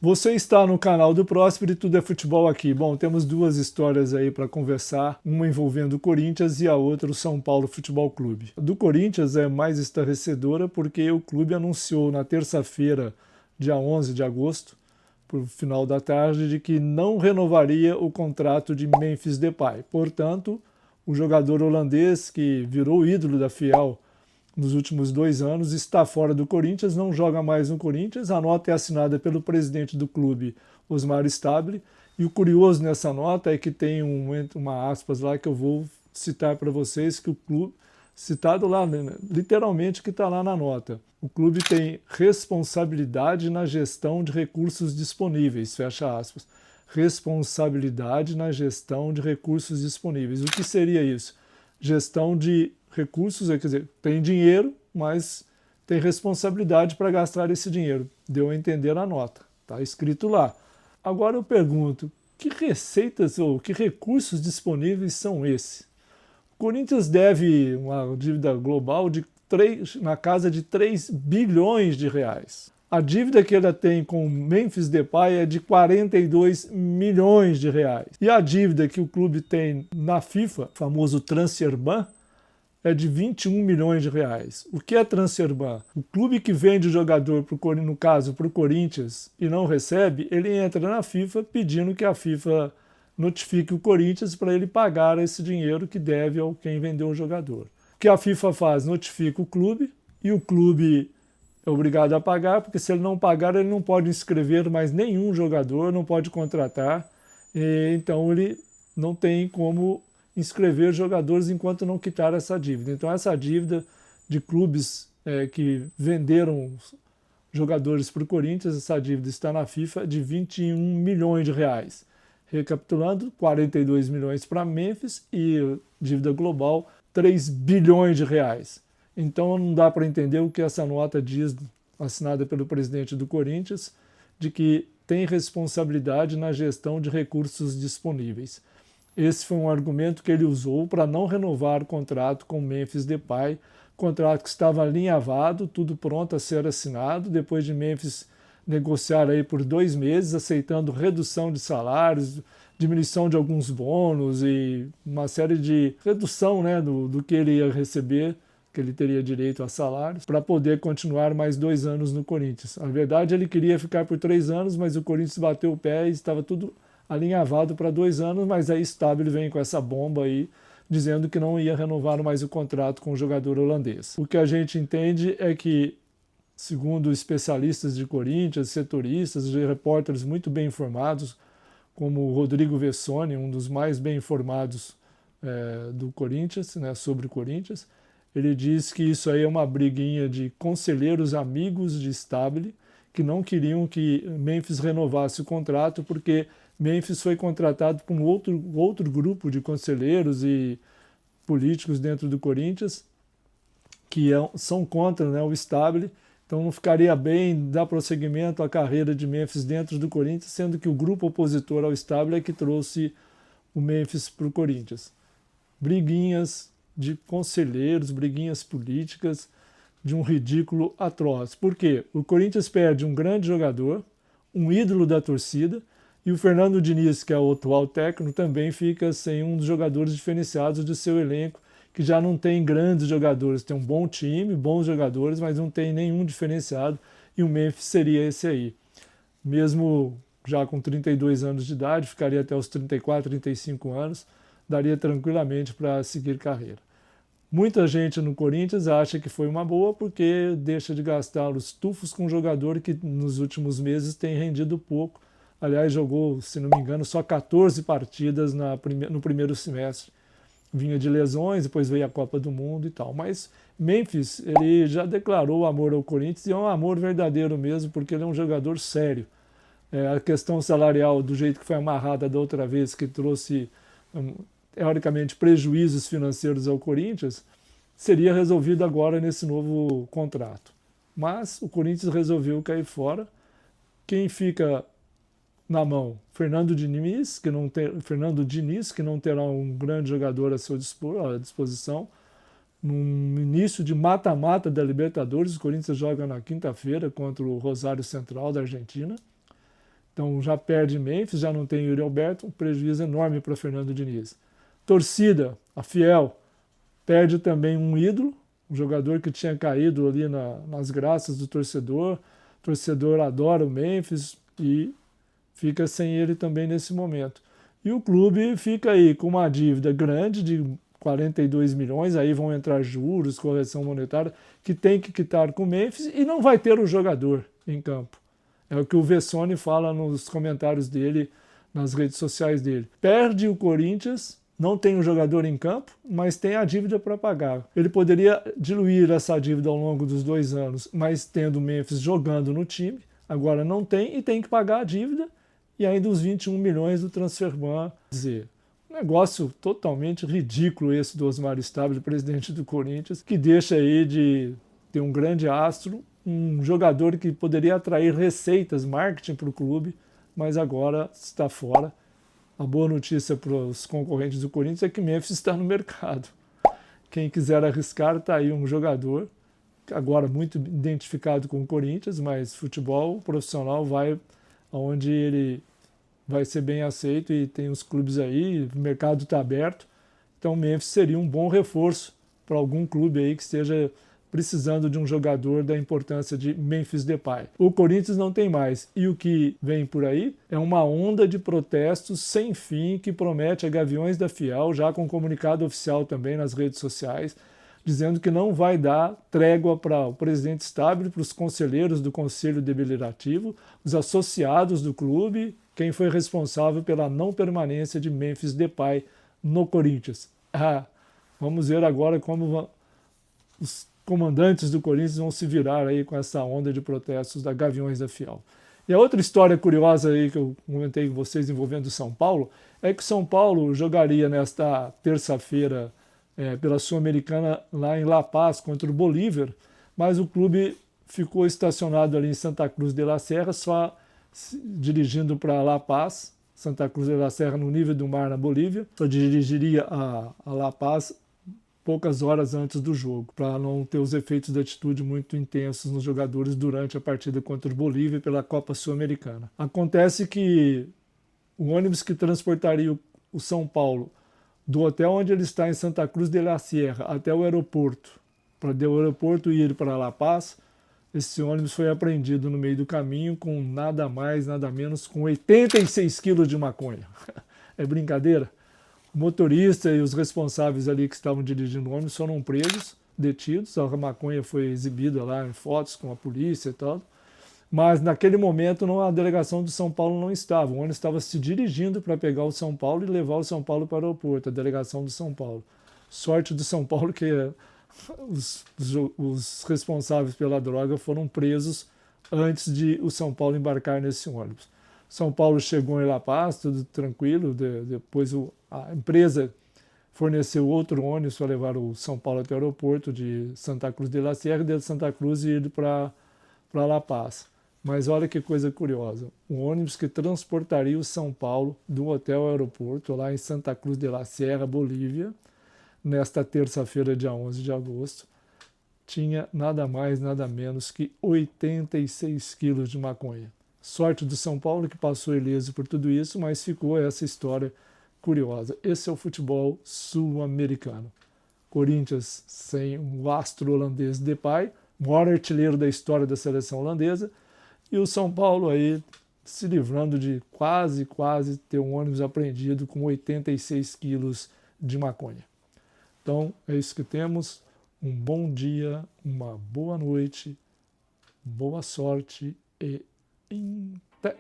Você está no canal do Próspero e tudo é futebol aqui. Bom, temos duas histórias aí para conversar, uma envolvendo o Corinthians e a outra o São Paulo Futebol Clube. Do Corinthians é mais estarrecedora porque o clube anunciou na terça-feira, dia 11 de agosto, por final da tarde, de que não renovaria o contrato de Memphis Depay. Portanto, o jogador holandês que virou ídolo da Fiel nos últimos 2 anos, está fora do Corinthians, não joga mais no Corinthians. A nota é assinada pelo presidente do clube, Osmar Stabile, e o curioso nessa nota é que tem uma aspas lá que eu vou citar para vocês, que o clube, citado lá, literalmente que está lá na nota. O clube tem responsabilidade na gestão de recursos disponíveis, fecha aspas. Responsabilidade na gestão de recursos disponíveis. O que seria isso? Gestão de recursos, quer dizer, tem dinheiro, mas tem responsabilidade para gastar esse dinheiro. Deu a entender na nota, está escrito lá. Agora eu pergunto, que receitas ou que recursos disponíveis são esses? O Corinthians deve uma dívida global na casa de 3 bilhões de reais. A dívida que ele tem com o Memphis Depay é de 42 milhões de reais. E a dívida que o clube tem na FIFA, famoso Transferban, é de 21 milhões de reais. O que é Transferban? O clube que vende o jogador, no caso, para o Corinthians e não recebe, ele entra na FIFA pedindo que a FIFA notifique o Corinthians para ele pagar esse dinheiro que deve ao quem vendeu o jogador. O que a FIFA faz? Notifica o clube e o clube é obrigado a pagar, porque se ele não pagar, ele não pode inscrever mais nenhum jogador, não pode contratar, então ele não tem como inscrever jogadores enquanto não quitar essa dívida. Então essa dívida de clubes que venderam jogadores para o Corinthians, essa dívida está na FIFA de 21 milhões de reais. Recapitulando, 42 milhões para Memphis e dívida global 3 bilhões de reais. Então não dá para entender o que essa nota diz, assinada pelo presidente do Corinthians, de que tem responsabilidade na gestão de recursos disponíveis. Esse foi um argumento que ele usou para não renovar o contrato com Memphis Depay, contrato que estava alinhavado, tudo pronto a ser assinado, depois de Memphis negociar aí por 2 meses, aceitando redução de salários, diminuição de alguns bônus e uma série de redução, né, do que ele ia receber, que ele teria direito a salários, para poder continuar mais 2 anos no Corinthians. Na verdade, ele queria ficar por 3 anos, mas o Corinthians bateu o pé e estava tudo alinhavado para 2 anos, mas aí Stabile vem com essa bomba aí, dizendo que não ia renovar mais o contrato com o jogador holandês. O que a gente entende é que, segundo especialistas de Corinthians, setoristas, repórteres muito bem informados, como o Rodrigo Vessone, um dos mais bem informados do Corinthians, né, sobre o Corinthians, ele diz que isso aí é uma briguinha de conselheiros amigos de Stabile, que não queriam que Memphis renovasse o contrato, porque Memphis foi contratado por um outro grupo de conselheiros e políticos dentro do Corinthians, que são contra, né, o Stabile. Então não ficaria bem dar prosseguimento à carreira de Memphis dentro do Corinthians, sendo que o grupo opositor ao Stabile é que trouxe o Memphis para o Corinthians. Briguinhas de conselheiros, briguinhas políticas de um ridículo atroz. Por quê? O Corinthians perde um grande jogador, um ídolo da torcida, e o Fernando Diniz, que é o atual técnico, também fica sem um dos jogadores diferenciados do seu elenco, que já não tem grandes jogadores. Tem um bom time, bons jogadores, mas não tem nenhum diferenciado, e o Memphis seria esse aí. Mesmo já com 32 anos de idade, ficaria até os 34, 35 anos, daria tranquilamente para seguir carreira. Muita gente no Corinthians acha que foi uma boa porque deixa de gastar os tufos com um jogador que nos últimos meses tem rendido pouco. Aliás, jogou, se não me engano, só 14 partidas no primeiro semestre. Vinha de lesões, depois veio a Copa do Mundo e tal. Mas Memphis, ele já declarou amor ao Corinthians e é um amor verdadeiro mesmo, porque ele é um jogador sério. A questão salarial, do jeito que foi amarrada da outra vez, que trouxe, teoricamente, prejuízos financeiros ao Corinthians, seria resolvido agora nesse novo contrato. Mas o Corinthians resolveu cair fora. Quem fica na mão? Fernando Diniz, que não terá um grande jogador à sua disposição. No início de mata-mata da Libertadores, o Corinthians joga na quinta-feira contra o Rosário Central da Argentina. Então já perde Memphis, já não tem Yuri Alberto, um prejuízo enorme para Fernando Diniz. Torcida, a Fiel, perde também um ídolo, um jogador que tinha caído ali nas graças do torcedor. O torcedor adora o Memphis e fica sem ele também nesse momento. E o clube fica aí com uma dívida grande de 42 milhões, aí vão entrar juros, correção monetária, que tem que quitar com o Memphis e não vai ter o jogador em campo. É o que o Vessone fala nos comentários dele, nas redes sociais dele. Perde o Corinthians, não tem um jogador em campo, mas tem a dívida para pagar. Ele poderia diluir essa dívida ao longo dos 2 anos, mas tendo o Memphis jogando no time, agora não tem e tem que pagar a dívida e ainda os 21 milhões do Transferban. Dizer, um negócio totalmente ridículo esse do Osmar Stabile, presidente do Corinthians, que deixa aí de ter um grande astro, um jogador que poderia atrair receitas, marketing para o clube, mas agora está fora. A boa notícia para os concorrentes do Corinthians é que Memphis está no mercado. Quem quiser arriscar, está aí um jogador, agora muito identificado com o Corinthians, mas futebol profissional vai onde ele vai ser bem aceito e tem os clubes aí, o mercado está aberto. Então Memphis seria um bom reforço para algum clube aí que esteja precisando de um jogador da importância de Memphis Depay. O Corinthians não tem mais. E o que vem por aí é uma onda de protestos sem fim que promete a Gaviões da Fiel, já com comunicado oficial também nas redes sociais, dizendo que não vai dar trégua para o presidente Stabile, para os conselheiros do Conselho Deliberativo, os associados do clube, quem foi responsável pela não permanência de Memphis Depay no Corinthians. Vamos ver agora como os comandantes do Corinthians vão se virar aí com essa onda de protestos da Gaviões da Fiel. E a outra história curiosa aí que eu comentei com vocês envolvendo o São Paulo é que o São Paulo jogaria nesta terça-feira pela Sul-Americana lá em La Paz contra o Bolívar, mas o clube ficou estacionado ali em Santa Cruz de la Serra, só dirigindo para La Paz, Santa Cruz de la Serra no nível do mar na Bolívia, só dirigiria a La Paz poucas horas antes do jogo, para não ter os efeitos de atitude muito intensos nos jogadores durante a partida contra o Bolívia pela Copa Sul-Americana. Acontece que o ônibus que transportaria o São Paulo do hotel onde ele está em Santa Cruz de la Sierra até o aeroporto, para do aeroporto ir para La Paz, esse ônibus foi apreendido no meio do caminho com nada mais, nada menos, com 86 quilos de maconha. É brincadeira? O motorista e os responsáveis ali que estavam dirigindo o ônibus foram presos, detidos. A maconha foi exibida lá em fotos com a polícia e tal. Mas naquele momento a delegação do São Paulo não estava. O ônibus estava se dirigindo para pegar o São Paulo e levar o São Paulo para o aeroporto, a delegação do São Paulo. Sorte do São Paulo que os responsáveis pela droga foram presos antes de o São Paulo embarcar nesse ônibus. São Paulo chegou em La Paz, tudo tranquilo, depois a empresa forneceu outro ônibus para levar o São Paulo até o aeroporto de Santa Cruz de la Sierra, de Santa Cruz e ir para La Paz. Mas olha que coisa curiosa, o ônibus que transportaria o São Paulo do hotel ao aeroporto, lá em Santa Cruz de la Sierra, Bolívia, nesta terça-feira, dia 11 de agosto, tinha nada mais, nada menos que 86 quilos de maconha. Sorte do São Paulo que passou ileso por tudo isso, mas ficou essa história curiosa. Esse é o futebol sul-americano. Corinthians sem o astro holandês Depay, maior artilheiro da história da seleção holandesa, e o São Paulo aí se livrando de quase ter um ônibus apreendido com 86 quilos de maconha. Então é isso que temos. Um bom dia, uma boa noite, boa sorte e até!